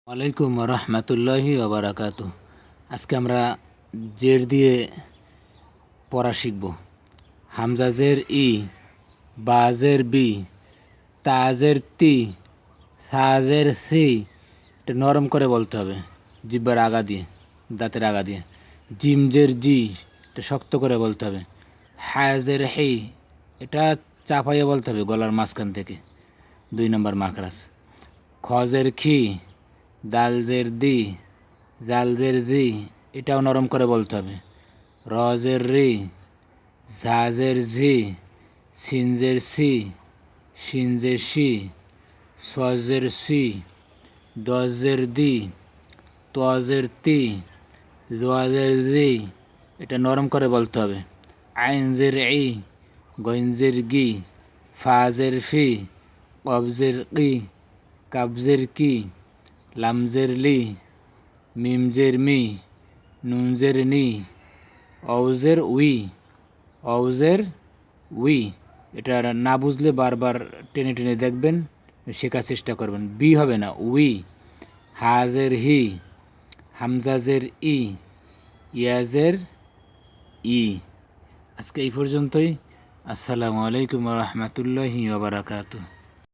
ওয়ালাইকুম রহমতুল্লাহি ওবরাকাতু। আজকে আমরা জের দিয়ে পড়া শিখব। হামজাজের ই, বাজের বি, তাজের তি, সাজের সি। এটা নরম করে বলতে হবে, জিব্বার আগা দিয়ে, দাঁতের আগা দিয়ে। জিমজের জি, এটা শক্ত করে বলতে হবে। হাজের হি, এটা চাপাইয়ে বলতে হবে গলার মাঝখান থেকে, 2 নম্বর মাখরাজ। খজের খি, দালজের দি, জালজের জি, এটাও নরম করে বলতে হবে। রজের রি, ঝাজের ঝি, সিনজের সি, সিনজের সি, সজের সি, দজের দি, তজের তি, জোয়াজের জি, এটা নরম করে বলতে হবে। আইনজের ই, গঞ্জের গি, ফাজের ফি, কবজের কি, কাবজের কি, লামজের লি, মিমজের মি, নুনজের নি, অউজের উই, অউজের উই। এটা না বুঝলে বারবার টেনে টেনে দেখবেন, শেখার চেষ্টা করবেন। বি হবে না, উই। হাজের হি, হামজাজের ই, ইয়াজের ই। আজকে এই পর্যন্তই। আসসালামু আলাইকুম রহমতুল্লাহি ওয়া বারাকাতুহু।